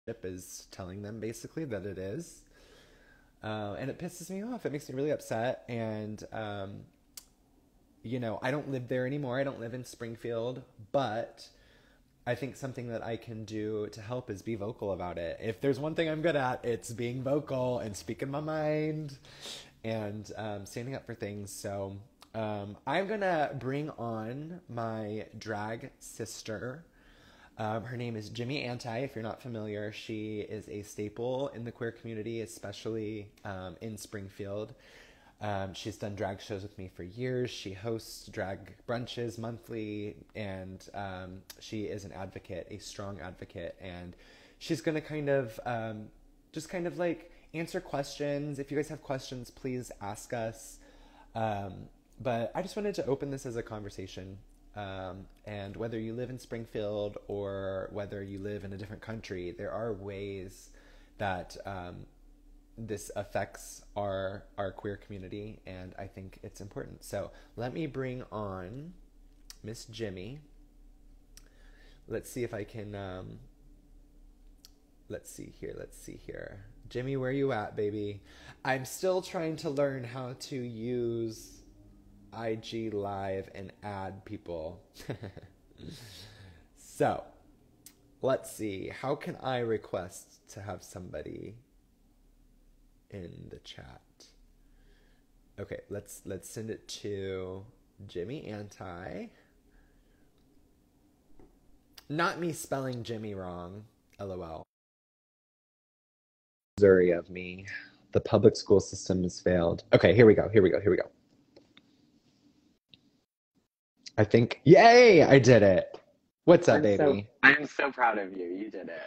is telling them basically that it is. And it pisses me off. It makes me really upset. And, I don't live there anymore. I don't live in Springfield, but I think something that I can do to help is be vocal about it. If there's one thing I'm good at, it's being vocal and speaking my mind and standing up for things. So I'm going to bring on my drag sister. Her name is Jimmy Anti. If you're not familiar, she is a staple in the queer community, especially in Springfield. She's done drag shows with me for years. She hosts drag brunches monthly, and she is an advocate, a strong advocate. And she's going to just kind of like answer questions. If you guys have questions, please ask us. But I just wanted to open this as a conversation. And whether you live in Springfield or whether you live in a different country, there are ways that this affects our queer community, and I think it's important. So let me bring on Miss Jimmy. Let's see if I can. Let's see here. Jimmy, where you at, baby? I'm still trying to learn how to use IG Live and add people. So, let's see. How can I request to have somebody in the chat? Okay, let's send it to Jimmy Anti. Not me spelling Jimmy wrong. LOL. Missouri of me. The public school system has failed. Okay, here we go. I think, yay, I did it. What's up, baby? I'm so proud of you. You did it.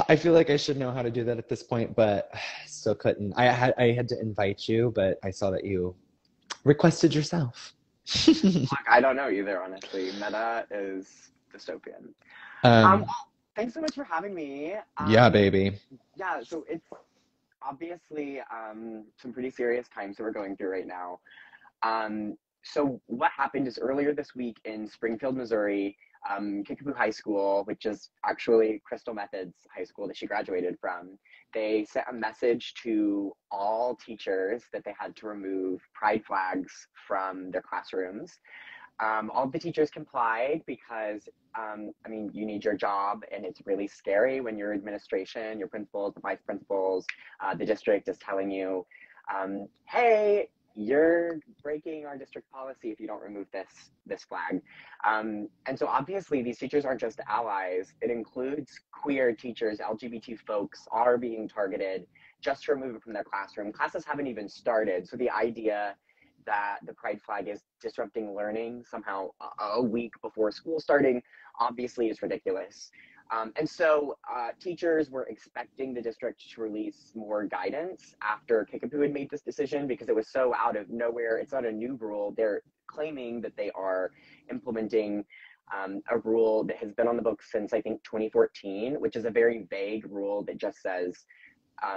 I feel like I should know how to do that at this point, but still couldn't. I had to invite you, but I saw that you requested yourself. Look, I don't know either, honestly. Meta is dystopian. Well, thanks so much for having me. Yeah, baby. Yeah, so it's obviously some pretty serious times that we're going through right now. So what happened is earlier this week in Springfield, Missouri, Kickapoo High School, which is actually Crystal Method's high school that she graduated from, they sent a message to all teachers that they had to remove pride flags from their classrooms. All the teachers complied because, you need your job, and it's really scary when your administration, your principals, the vice principals, the district is telling you, hey, you're breaking our district policy if you don't remove this flag. And so obviously these teachers aren't just allies. It includes queer teachers. LGBT folks are being targeted just to remove it from their classroom. Classes haven't even started. So the idea that the pride flag is disrupting learning somehow a week before school starting obviously is ridiculous. And so teachers were expecting the district to release more guidance after Kickapoo had made this decision because it was so out of nowhere. It's not a new rule. They're claiming that they are implementing a rule that has been on the books since I think 2014, which is a very vague rule that just says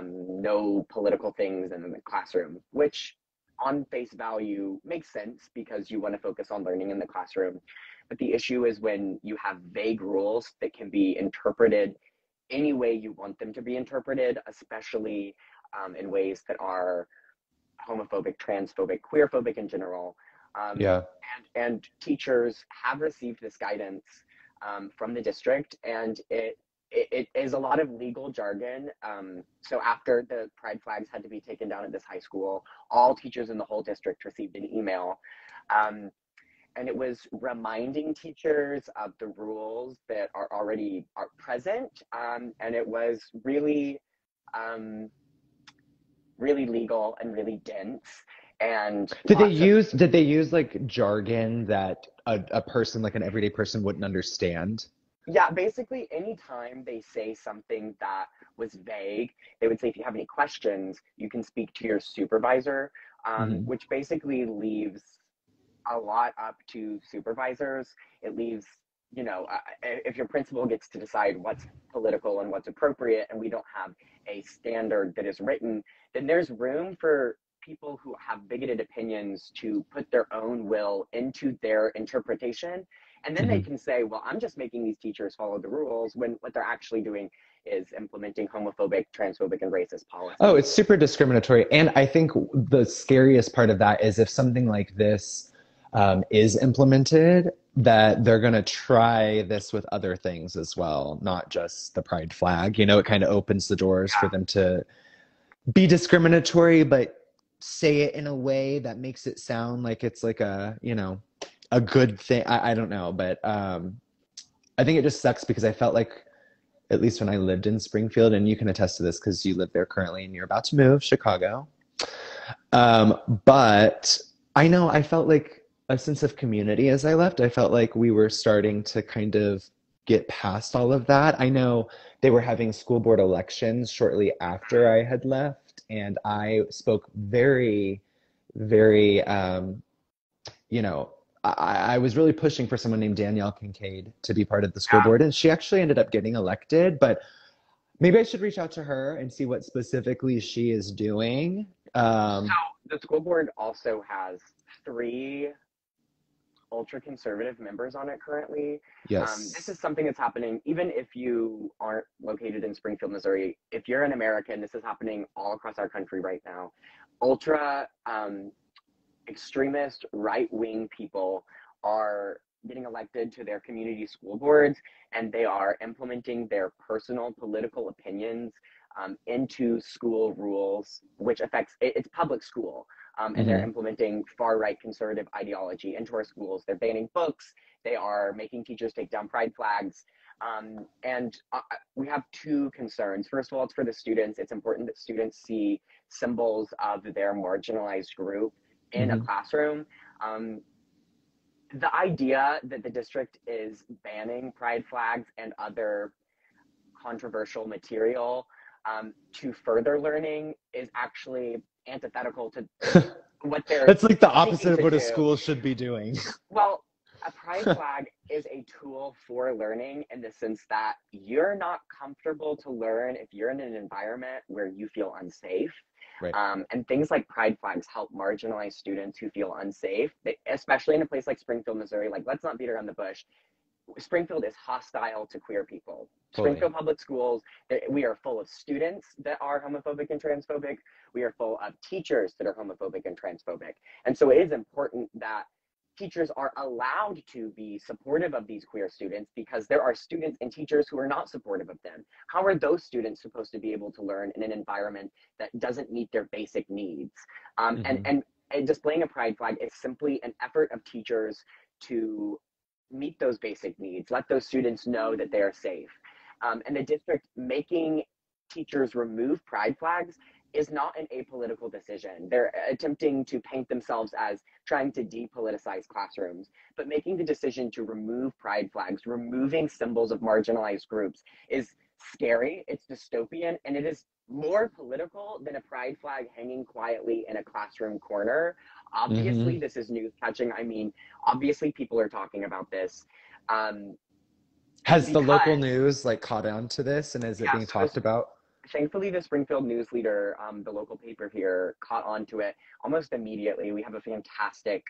no political things in the classroom, which on face value makes sense because you want to focus on learning in the classroom. But the issue is when you have vague rules that can be interpreted any way you want them to be interpreted, especially in ways that are homophobic, transphobic, queerphobic in general. Yeah. And teachers have received this guidance from the district, and it is a lot of legal jargon. So after the pride flags had to be taken down at this high school, all teachers in the whole district received an email. And it was reminding teachers of the rules that are already present. And it was really, really legal and really dense. And did they use like jargon that a person, like an everyday person, wouldn't understand? Yeah, basically anytime they say something that was vague, they would say, if you have any questions, you can speak to your supervisor, which basically leaves a lot up to supervisors. It leaves, if your principal gets to decide what's political and what's appropriate, and we don't have a standard that is written, then there's room for people who have bigoted opinions to put their own will into their interpretation. And then they can say, well, I'm just making these teachers follow the rules, when what they're actually doing is implementing homophobic, transphobic, and racist Oh, policies. it's super discriminatory. And I think the scariest part of that is if something like this is implemented, that they're going to try this with other things as well, not just the pride flag. You know, it kind of opens the doors for them to be discriminatory, but say it in a way that makes it sound like it's like a, you know, a good thing. I don't know, but I think it just sucks because I felt like, at least when I lived in Springfield, and you can attest to this because you live there currently and you're about to move, Chicago. But I know I felt like a sense of community as I left. I felt like we were starting to kind of get past all of that. I know they were having school board elections shortly after I had left, and I spoke very, very, you know, I was really pushing for someone named Danielle Kincaid to be part of the school board, and she actually ended up getting elected. But maybe I should reach out to her and see what specifically she is doing. So the school board also has three ultra conservative members on it currently. This Yes. is something that's happening even if you aren't located in Springfield, Missouri. If you're an American, this is happening all across our country right now. Ultra extremist right wing people are getting elected to their community school boards, and they are implementing their personal political opinions into school rules, which affects it's public school. And they're Mm-hmm. implementing far right conservative ideology into our schools. They're banning books. They are making teachers take down pride flags. And we have two concerns. First of all, it's for the students. It's important that students see symbols of their marginalized group in a Mm-hmm. classroom. Um, the idea that the district is banning pride flags and other controversial material to further learning is actually antithetical to what they're It's like the seeking opposite of to what a do. school should be doing. Well, a pride flag is a tool for learning in the sense that you're not comfortable to learn if you're in an environment where you feel unsafe. Right. And things like pride flags help marginalize students who feel unsafe, especially in a place like Springfield, Missouri. Like, let's not beat around the bush. Springfield is hostile to queer people. Fully. Springfield Public Schools, we are full of students that are homophobic and transphobic. We are full of teachers that are homophobic and transphobic. And so it is important that teachers are allowed to be supportive of these queer students because there are students and teachers who are not supportive of them. How are those students supposed to be able to learn in an environment that doesn't meet their basic needs? Um, and, Mm-hmm. and, and displaying a pride flag is simply an effort of teachers to meet those basic needs, let those students know that they are safe. And the district making teachers remove pride flags is not an apolitical decision. They're attempting to paint themselves as trying to depoliticize classrooms, but making the decision to remove pride flags, removing symbols of marginalized groups is scary, it's dystopian, and it is more political than a pride flag hanging quietly in a classroom corner. Mm-hmm. Obviously, this is news catching. I mean, obviously, people are talking about this um, Has the local because, news like caught on to this and is it yeah, being so talked about? thankfully, the Springfield News Leader, the local paper here, caught on to it almost immediately. We have a fantastic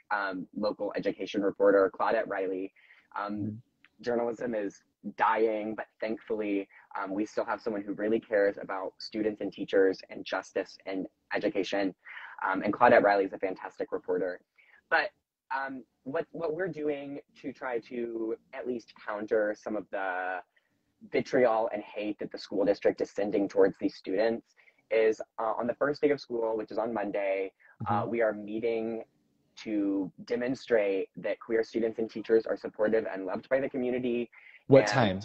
local education reporter, Claudette Riley. Um, Mm-hmm. Journalism is dying, but thankfully, we still have someone who really cares about students and teachers and justice and education. And Claudette Riley is a fantastic reporter. But what we're doing to try to at least counter some of the vitriol and hate that the school district is sending towards these students is on the first day of school, which is on Monday, Mm-hmm. we are meeting to demonstrate that queer students and teachers are supportive and loved by the community. What And time?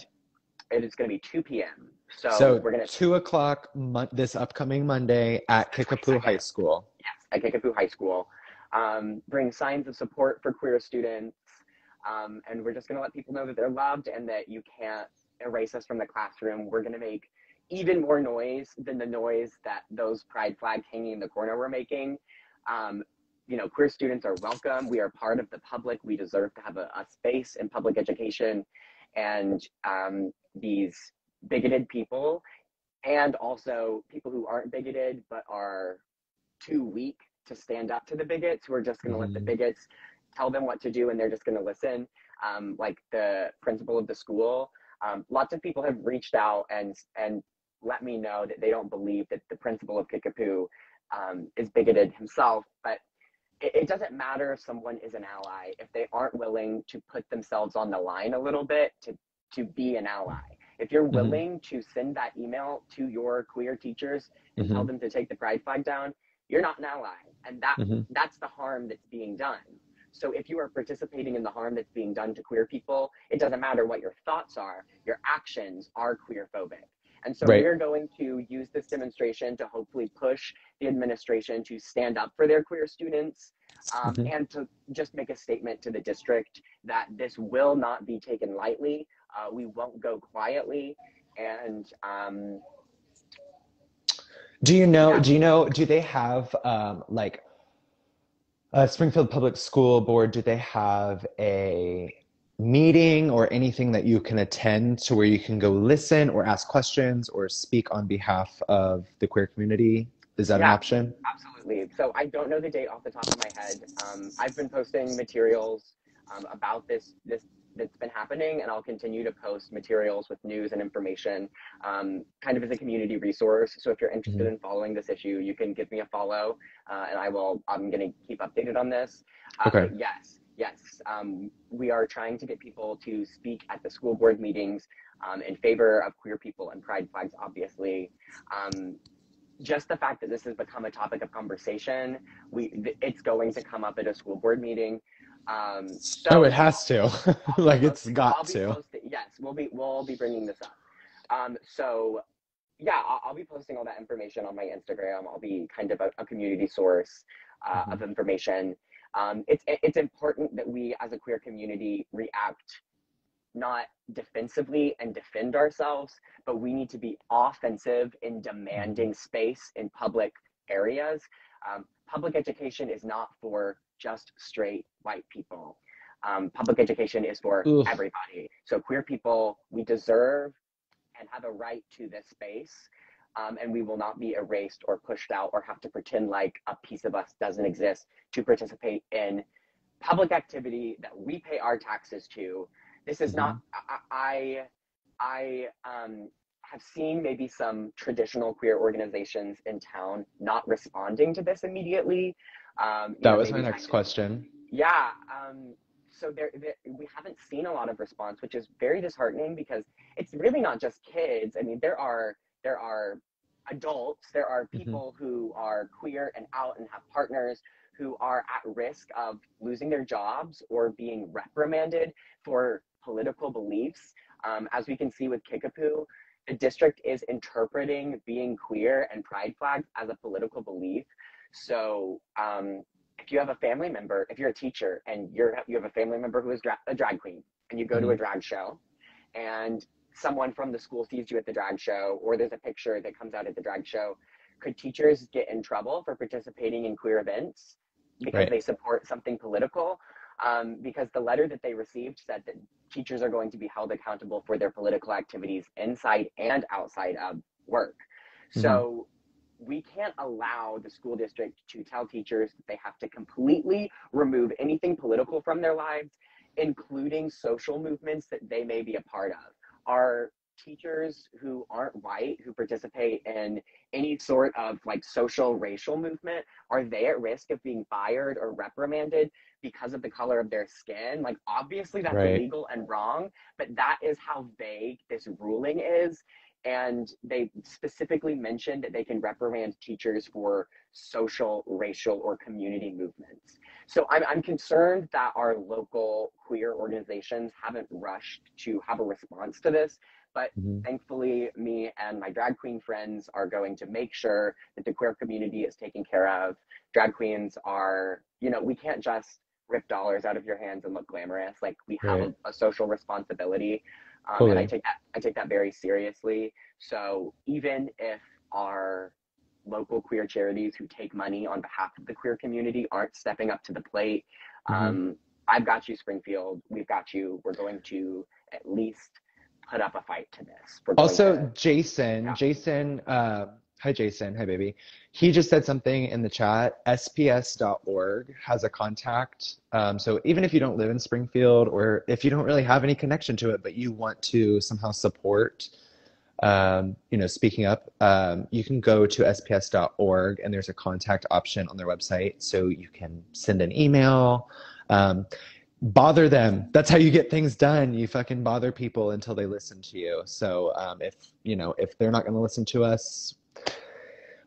it is going to be 2 p.m. So So we're going to, 2 o'clock this upcoming Monday at the Kickapoo 22nd, High School. yes, at Kickapoo High School, bring signs of support for queer students. And we're just going to let people know that they're loved and that you can't erase us from the classroom. We're going to make even more noise than the noise that those pride flags hanging in the corner were making. Um, queer students are welcome. We are part of the public. We deserve to have a space in public education. And these bigoted people, and also people who aren't bigoted but are too weak to stand up to the bigots, who are just going to let the Mm-hmm. bigots tell them what to do and they're just going to listen, like the principal of the school. Lots of people have reached out and let me know that they don't believe that the principal of Kickapoo is bigoted himself, but it doesn't matter if someone is an ally if they aren't willing to put themselves on the line a little bit to be an ally. If you're Mm-hmm. willing to send that email to your queer teachers and Mm-hmm. tell them to take the pride flag down, you're not an ally, and Mm-hmm. that's the harm that's being done. So if you are participating in the harm that's being done to queer people, it doesn't matter what your thoughts are, your actions are queer phobic. And so Right. we're going to use this demonstration to hopefully push the administration to stand up for their queer students, Mm-hmm. and to just make a statement to the district that this will not be taken lightly. We won't go quietly. And Do you know, yeah, do they have like Springfield Public School Board, do they have a meeting or anything that you can attend to where you can go listen or ask questions or speak on behalf of the queer community? Is that an yeah, option? absolutely. So I don't know the date off the top of my head. I've been posting materials about this that's been happening, and I'll continue to post materials with news and information, kind of as a community resource. So if you're interested Hmm. in following this issue, you can give me a follow, and I'm going to keep updated on this. Okay. But yes, we are trying to get people to speak at the school board meetings in favor of queer people and pride flags, obviously. Just the fact that this has become a topic of conversation, it's going to come up at a school board meeting. Oh, So it has to. I'll be Like it's posting. got I'll be to. posting. Yes, we'll be bringing this up. So yeah, I'll be posting all that information on my Instagram. I'll be kind of a community source Hmm. of information. It's important that we as a queer community react not defensively and defend ourselves, but we need to be offensive in Hmm. demanding space in public areas. Public education is not for just straight white people. Public education is for Ugh. everybody. So queer people, we deserve and have a right to this space. And we will not be erased or pushed out or have to pretend like a piece of us doesn't exist to participate in public activity that we pay our taxes to. This is not, Hmm. I have seen maybe some traditional queer organizations in town not responding to this immediately. That was my Maybe next kind of, question. yeah. So we haven't seen a lot of response, which is very disheartening because it's really not just kids. I mean, there are adults, there are Hmm. people who are queer and out and have partners who are at risk of losing their jobs or being reprimanded for political beliefs. As we can see with Kickapoo, the district is interpreting being queer and pride flags as a political belief. So if you have a family member, if you're a teacher and you have a family member who is a drag queen and you go to Hmm. a drag show and someone from the school sees you at the drag show or there's a picture that comes out at the drag show, could teachers get in trouble for participating in queer events because Right. they support something political? Because the letter that they received said that teachers are going to be held accountable for their political activities inside and outside of work. Hmm. So we can't allow the school district to tell teachers that they have to completely remove anything political from their lives, including social movements that they may be a part of. Our teachers who aren't white, who participate in any sort of like social racial movement, are they at risk of being fired or reprimanded because of the color of their skin? Like, obviously that's Right. illegal and wrong, but that is how vague this ruling is. And they specifically mentioned that they can reprimand teachers for social, racial, or community movements. So I'm concerned that our local queer organizations haven't rushed to have a response to this, but Hmm. thankfully me and my drag queen friends are going to make sure that the queer community is taken care of. Drag queens are, we can't just rip dollars out of your hands and look glamorous. Like, we have Right. a social responsibility, and Totally. I take that very seriously. So even if our local queer charities who take money on behalf of the queer community aren't stepping up to the plate, Hmm. I've got you, Springfield. We've got you. We're going to at least put up a fight to this. We're going Also, to, Jason, yeah. Hi, Jason. Hi, baby. He just said something in the chat. SPS.org has a contact. So even if you don't live in Springfield or if you don't really have any connection to it, but you want to somehow support, speaking up, you can go to sps.org and there's a contact option on their website. So you can send an email, bother them. That's how you get things done. You fucking bother people until they listen to you. So if they're not going to listen to us,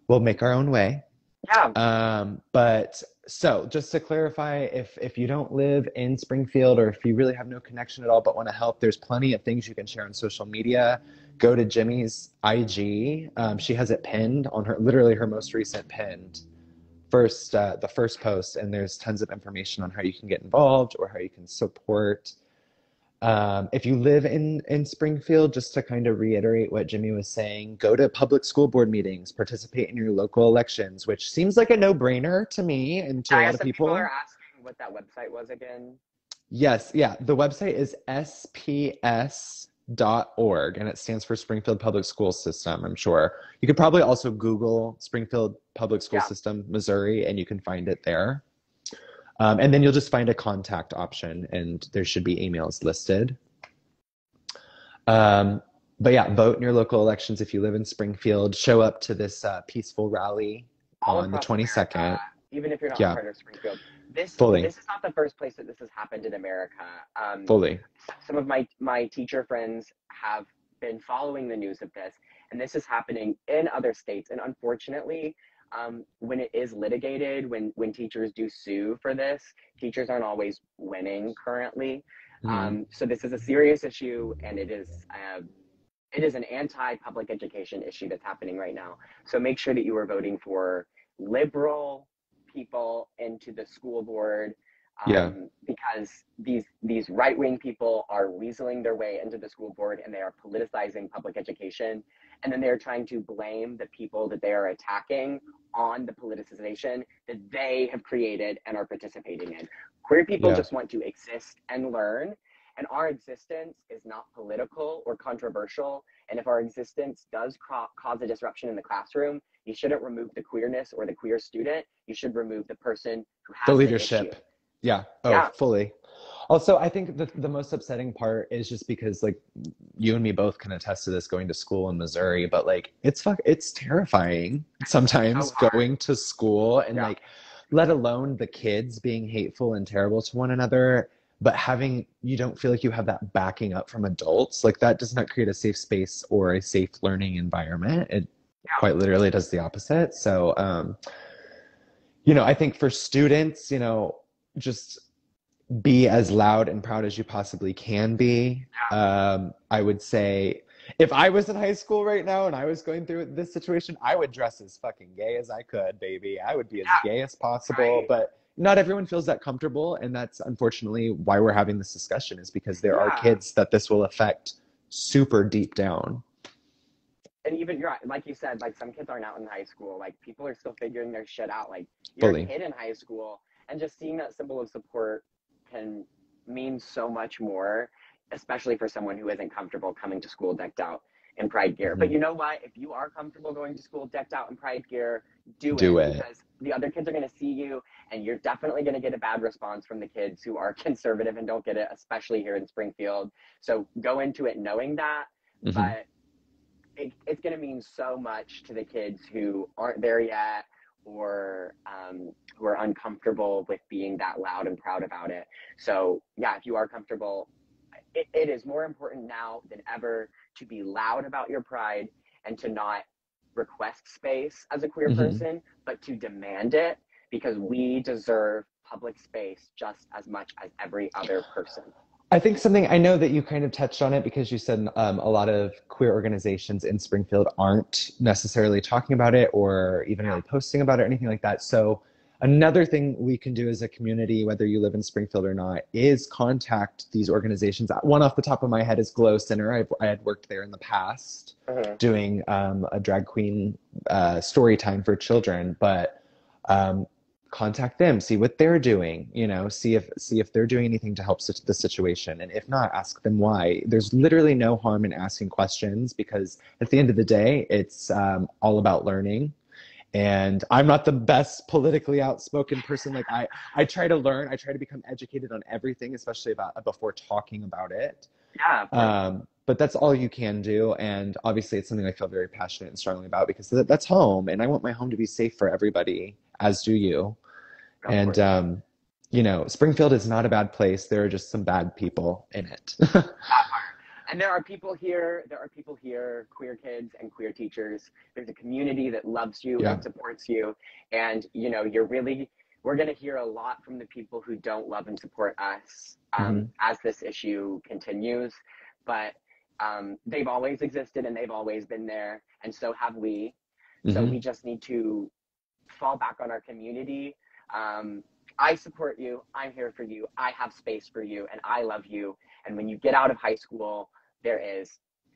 we'll make our own way. Yeah. But so just to clarify, if you don't live in Springfield or if you really have no connection at all but want to help, there's plenty of things you can share on social media. Go to Jimmy's IG. She has it pinned on literally her most recent pinned the first post, and there's tons of information on how you can get involved or how you can support. If you live in Springfield, just to kind of reiterate what Jimmy was saying, go to public school board meetings, participate in your local elections, which seems like a no-brainer to me and to a lot of Some people people. are asking what that website was again. Yes, yeah. The website is sps.org, and it stands for Springfield Public School System, I'm sure. You could probably also Google Springfield Public School System, Missouri, and you can find it there. And then you'll just find a contact option, and there should be emails listed. But yeah, vote in your local elections if you live in Springfield. Show up to this peaceful rally on the 22nd. America, even if you're not part of Springfield. This is not the first place that this has happened in America. Fully. Some of my teacher friends have been following the news of this, and this is happening in other states. And unfortunately, when it is litigated, when teachers do sue for this, teachers aren't always winning currently. So this is a serious issue, and it is an anti-public education issue that's happening right now. So make sure that you are voting for liberal people into the school board, because these right-wing people are weaseling their way into the school board, and they are politicizing public education, and then they're trying to blame the people that they are attacking on the politicization that they have created and are participating in. Queer people just want to exist and learn, and our existence is not political or controversial. And if our existence does cause a disruption in the classroom, you shouldn't remove the queerness or the queer student. You should remove the person who has the leadership. issue. Yeah. Oh, fully. Also, I think the most upsetting part is just because, like, you and me both can attest to this going to school in Missouri, but like it's terrifying sometimes going to school and like, let alone the kids being hateful and terrible to one another, but you don't feel like you have that backing up from adults. Like, that does not create a safe space or a safe learning environment. It quite literally does the opposite. So, I think for students, just be as loud and proud as you possibly can be. I would say if I was in high school right now and I was going through this situation, I would dress as fucking gay as I could, baby. I would be as gay as possible, but not everyone feels that comfortable. And that's unfortunately why we're having this discussion, is because there are kids that this will affect super deep down. And even like you said, like, some kids aren't out in high school. Like, people are still figuring their shit out. Like, you're a kid in high school, and just seeing that symbol of support can mean so much more, especially for someone who isn't comfortable coming to school decked out in pride gear. But you know what? If you are comfortable going to school decked out in pride gear, do it. Because the other kids are going to see you, and you're definitely going to get a bad response from the kids who are conservative and don't get it, especially here in Springfield. So go into it knowing that, but it's going to mean so much to the kids who aren't there yet, or who are uncomfortable with being that loud and proud about it. So yeah, if you are comfortable, it is more important now than ever to be loud about your pride and to not request space as a queer person, but to demand it, because we deserve public space just as much as every other person. I think something, I know that you kind of touched on it because you said a lot of queer organizations in Springfield aren't necessarily talking about it or even really posting about it or anything like that. So another thing we can do as a community, whether you live in Springfield or not, is contact these organizations. One off the top of my head is Glow Center. I had worked there in the past doing a drag queen story time for children, but contact them, see what they're doing, see if they're doing anything to help the situation. And if not, ask them why. There's literally no harm in asking questions, because at the end of the day, it's all about learning. And I'm not the best politically outspoken person. Like I try to learn, I try to become educated on everything, especially before talking about it. Yeah, of course. But that's all you can do. And obviously it's something I feel very passionate and strongly about, because that's home, and I want my home to be safe for everybody, as do you. Of And, course. Springfield is not a bad place. There are just some bad people in it. That part. And there are people here, queer kids and queer teachers. There's a community that loves you Yeah. and supports you. And, we're going to hear a lot from the people who don't love and support us Hmm. as this issue continues. But they've always existed and they've always been there. And so have we. So Hmm. we just need to fall back on our community. Um, I support you. I'm here for you. I have space for you, and I love you. And when you get out of high school, there is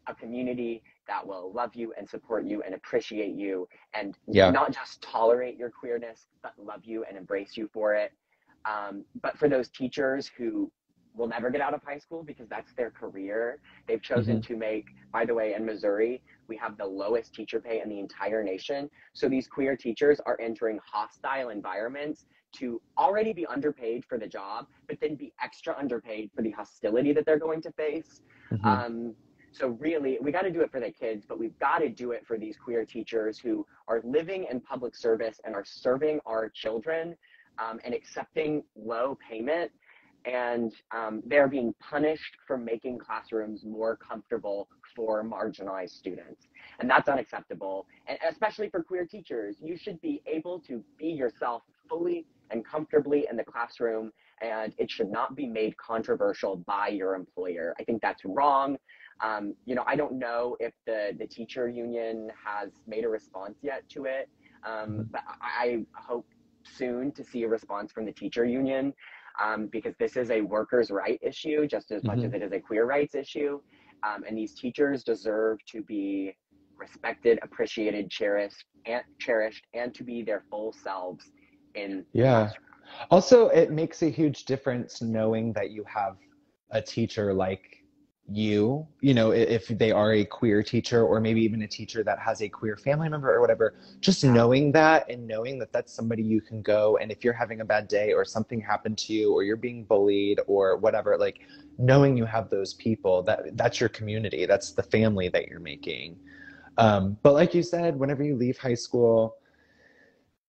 a community that will love you and support you and appreciate you, and Yeah. not just tolerate your queerness, but love you and embrace you for it. But for those teachers who will never get out of high school because that's their career, they've chosen Hmm. to make, by the way, in Missouri, we have the lowest teacher pay in the entire nation. So these queer teachers are entering hostile environments to already be underpaid for the job, but then be extra underpaid for the hostility that they're going to face. Hmm. Um, so really, we got to do it for the kids, but we've got to do it for these queer teachers who are living in public service and are serving our children and accepting low payment. And they're being punished for making classrooms more comfortable for marginalized students. And that's unacceptable. And especially for queer teachers, you should be able to be yourself fully and comfortably in the classroom, and it should not be made controversial by your employer. I think that's wrong. I don't know if the teacher union has made a response yet to it, but I hope soon to see a response from the teacher union, because this is a workers' right issue just as much Hmm. as it is a queer rights issue. And these teachers deserve to be respected, appreciated, cherished, and to be their full selves in the Yeah. classroom. Also, it makes a huge difference knowing that you have a teacher like if they are a queer teacher, or maybe even a teacher that has a queer family member or whatever, just Yeah, knowing that, and knowing that that's somebody you can go, and if you're having a bad day or something happened to you or you're being bullied or whatever, like knowing you have those people, that's your community, that's the family that you're making. But like you said, whenever you leave high school,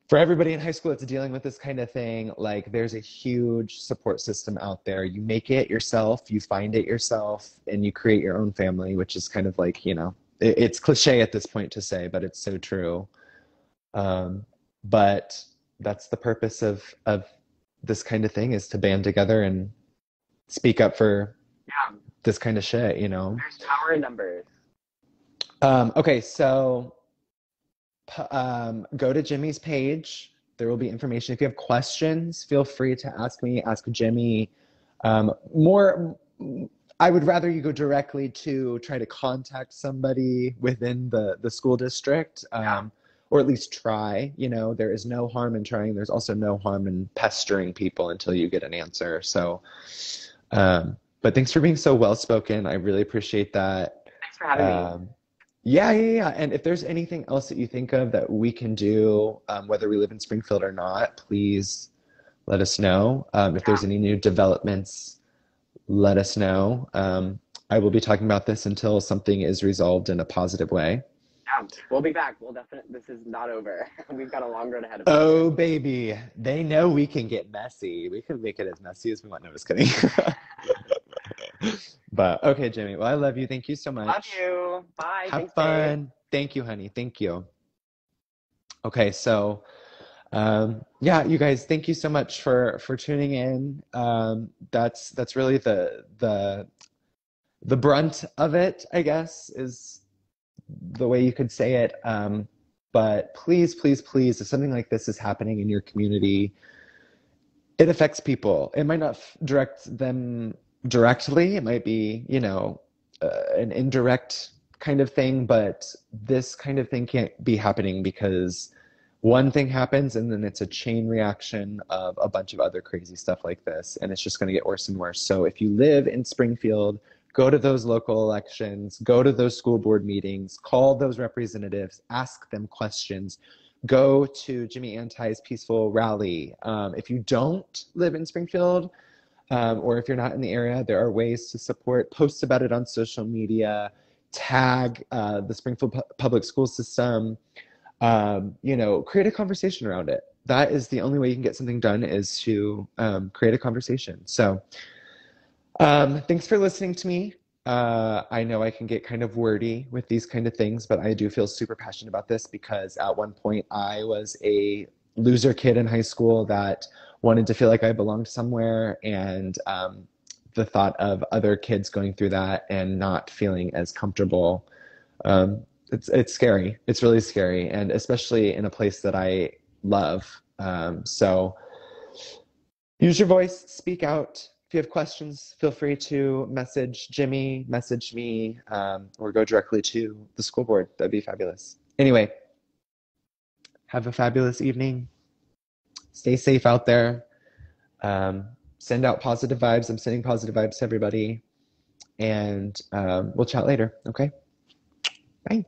for everybody in high school that's dealing with this kind of thing, like there's a huge support system out there. You make it yourself, you find it yourself, and you create your own family, which is kind of like, it's cliche at this point to say, but it's so true. Um, but that's the purpose of this kind of thing, is to band together and speak up for yeah. this kind of shit. There's power in numbers. Okay, so go to Jimmy's page. There will be information. If you have questions, feel free to ask me, ask Jimmy. More, I would rather you go directly to try to contact somebody within the school district, Yeah, or at least try. There is no harm in trying. There's also no harm in pestering people until you get an answer. So, but thanks for being so well spoken. I really appreciate that. thanks for having me. Um, yeah, yeah, yeah. And if there's anything else that you think of that we can do, whether we live in Springfield or not, please let us know. If there's Yeah, any new developments, let us know. I will be talking about this until something is resolved in a positive way. yeah. We'll be back. We'll definitely. This is not over. We've got a long road ahead of us here. Oh, baby. They know we can get messy. We can make it as messy as we want. No, just kidding. But okay, Jimmy. Well, I love you. Thank you so Love much. you. Bye. Have Thanks, babe. fun. Thank you, honey. Thank you. Okay, so yeah, you guys, thank you so much for tuning in. That's really the brunt of it, I guess, is the way you could say it. But please, please, please, if something like this is happening in your community, it affects people. It might not direct them directly. It might be, an indirect kind of thing, but this kind of thing can't be happening because one thing happens and then it's a chain reaction of a bunch of other crazy stuff like this, and it's just going to get worse and worse. So if you live in Springfield, go to those local elections, go to those school board meetings, call those representatives, ask them questions, go to Jimmy Antai's peaceful rally. If you don't live in Springfield, or if you're not in the area, there are ways to support. Post about it on social media, tag the Springfield public school system, create a conversation around it. That is the only way you can get something done, is to create a conversation. So thanks for listening to me. I know I can get kind of wordy with these kind of things, but I do feel super passionate about this because at one point I was a loser kid in high school that wanted to feel like I belonged somewhere, and the thought of other kids going through that and not feeling as comfortable, it's scary. It's really scary, and especially in a place that I love. So use your voice, speak out. If you have questions, feel free to message Jimmy, message me, or go directly to the school board. That'd be fabulous. Anyway, have a fabulous evening. Stay safe out there. Send out positive vibes. I'm sending positive vibes to everybody. And we'll chat later. Okay? Bye.